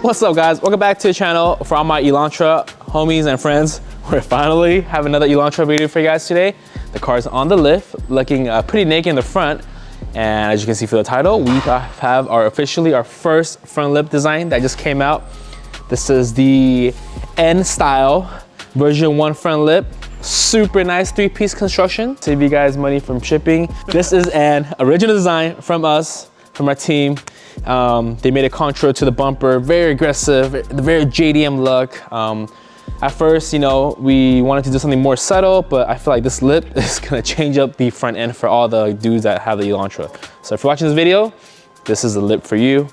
What's up guys, welcome back to the channel. For all my Elantra homies and friends, we finally have another Elantra video for you guys today. The car is on the lift, looking pretty naked in the front. And as you can see from the title, we have officially our first front lip design that just came out. This is the N style version 1 front lip. Super nice 3-piece construction. Save you guys money from shipping. This is an original design from us, from our team. They made a contour to the bumper, very aggressive, very JDM look. At first, you know, we wanted to do something more subtle, but I feel like this lip is gonna change up the front end for all the dudes that have the Elantra. So if you're watching this video, this is the lip for you.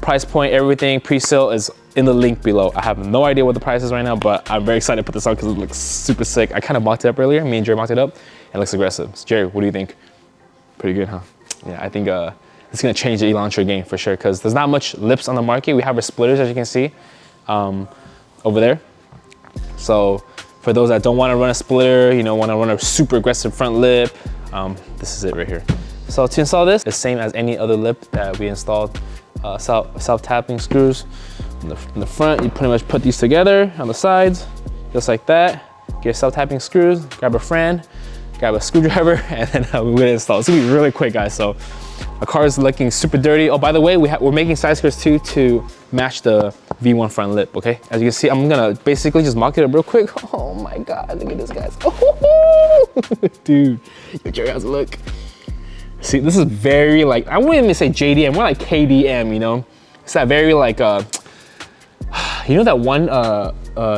Price point, everything, pre-sale is in the link below. I have no idea what the price is right now, but I'm very excited to put this on because it looks super sick. I kind of mocked it up earlier. Me and Jerry mocked it up, and it looks aggressive. So Jerry, what do you think? Pretty good, huh? Yeah, I think it's gonna change the Elantra game for sure because there's not much lips on the market. We have our splitters, as you can see, over there. So for those that don't want to run a splitter, you know, want to run a super aggressive front lip, this is it right here. So to install this, the same as any other lip that we installed, self-tapping screws. In the front, you pretty much put these together on the sides, just like that. Get self-tapping screws, grab a friend, grab a screwdriver, and then we're gonna install. It's gonna be really quick, guys. So our car is looking super dirty. Oh, by the way, we're making side skirts too to match the V1 front lip, okay? As you can see, I'm gonna basically just mock it up real quick. Oh my God, look at this, guys. Oh, dude, yo, Jerry, how's it look? See, this is very like, I wouldn't even say JDM, more like KDM, you know? It's that very like, you know that one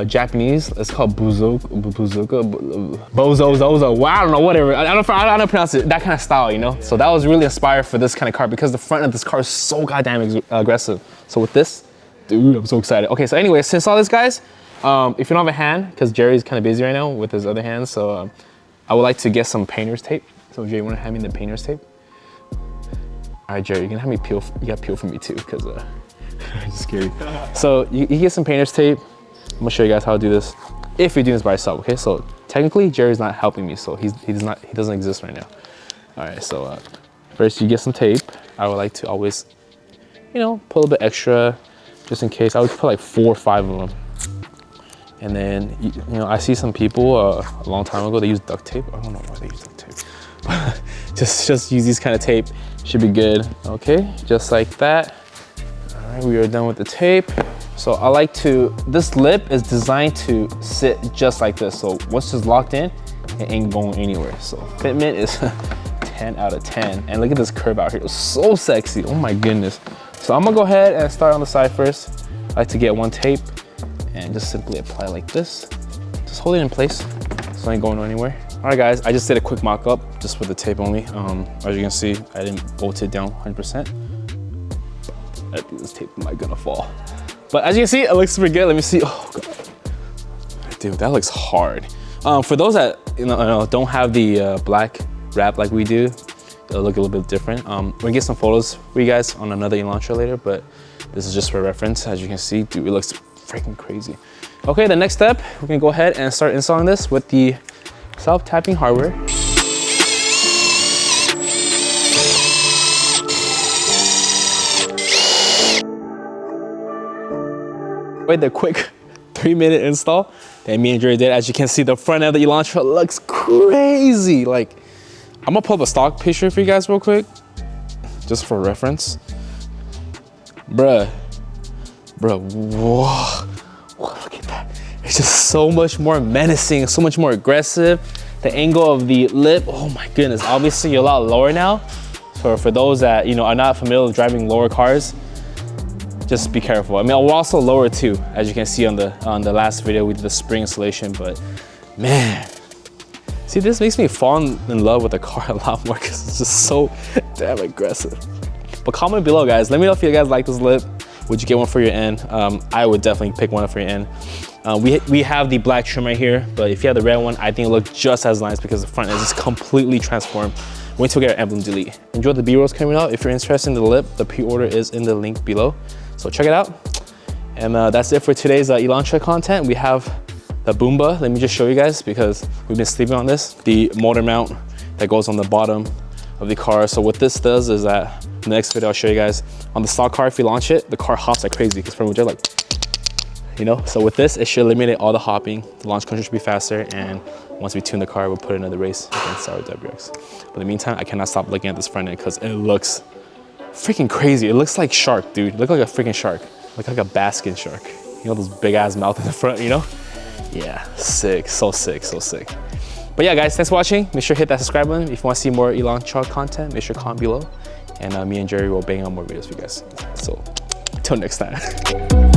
Japanese, it's called Bozo, wow, I don't know, whatever. I don't pronounce it, that kind of style, you know? So that was really inspired for this kind of car because the front of this car is so goddamn aggressive. So with this, dude, I'm so excited. Okay, so anyway, since all this, guys, if you don't have a hand, because Jerry's kind of busy right now with his other hand, so I would like to get some painter's tape. So Jerry, you wanna hand me the painter's tape? All right, Jerry, you're gonna have me peel, you gotta peel for me too, because it's scary. So you get some painter's tape. I'm gonna show you guys how to do this if you're doing this by yourself, okay? So technically, Jerry's not helping me, so he doesn't exist right now. All right, so first you get some tape. I would like to always, you know, put a little bit extra, just in case. I would put like 4 or 5 of them. And then, you know, I see some people a long time ago, they use duct tape. I don't know why they use duct tape. But just use these kind of tape, should be good. Okay, just like that. All right, we are done with the tape. So I like to, this lip is designed to sit just like this. So once it's locked in, it ain't going anywhere. So fitment is 10 out of 10. And look at this curve out here, it's so sexy, oh my goodness. So I'm gonna go ahead and start on the side first. I like to get one tape and just simply apply like this. Just hold it in place, so it ain't going anywhere. All right guys, I just did a quick mock-up just with the tape only. As you can see, I didn't bolt it down 100%. I think this tape might gonna fall. But as you can see, it looks super good. Let me see, oh God. Dude, that looks hard. For those that you know, don't have the black wrap like we do, it'll look a little bit different. We're gonna get some photos for you guys on another Elantra later, but this is just for reference. As you can see, dude, it looks freaking crazy. Okay, the next step, we're gonna go ahead and start installing this with the self-tapping hardware. The quick 3-minute install that me and Jerry did. As you can see, the front end of the Elantra looks crazy. Like, I'm gonna pull up a stock picture for you guys real quick, just for reference. Bruh, whoa, look at that. It's just so much more menacing, so much more aggressive. The angle of the lip, oh my goodness. Obviously, you're a lot lower now. So for those that, you know, are not familiar with driving lower cars, just be careful. I mean, we're also lower too, as you can see on the last video, we did the spring installation, but man, see, this makes me fall in love with the car a lot more because it's just so damn aggressive. But comment below, guys. Let me know if you guys like this lip. Would you get one for your end? I would definitely pick one for your end. We have the black trim right here, but if you have the red one, I think it looks just as nice because the front is just completely transformed. Wait till we get our emblem delete. Enjoy the B-rolls coming out. If you're interested in the lip, the pre-order is in the link below. So check it out. And that's it for today's Elantra content. We have the Boomba. Let me just show you guys because we've been sleeping on this. The motor mount that goes on the bottom of the car. So what this does is that In the next video, I'll show you guys on the stock car. If you launch it, the car hops like crazy because from just like, you know. So with this, it should eliminate all the hopping. The launch control should be faster, and once we tune the car, we'll put it in the race against our WX. But in the meantime, I cannot stop looking at this front end because it looks freaking crazy. It looks like shark, dude. It looks like a freaking shark. Look like a basking shark. You know, those big ass mouth in the front, you know? Yeah, sick, so sick, so sick. But yeah, guys, thanks for watching. Make sure to hit that subscribe button. If you want to see more Elantra content, make sure to comment below. And me and Jerry will bang on more videos for you guys. So, until next time.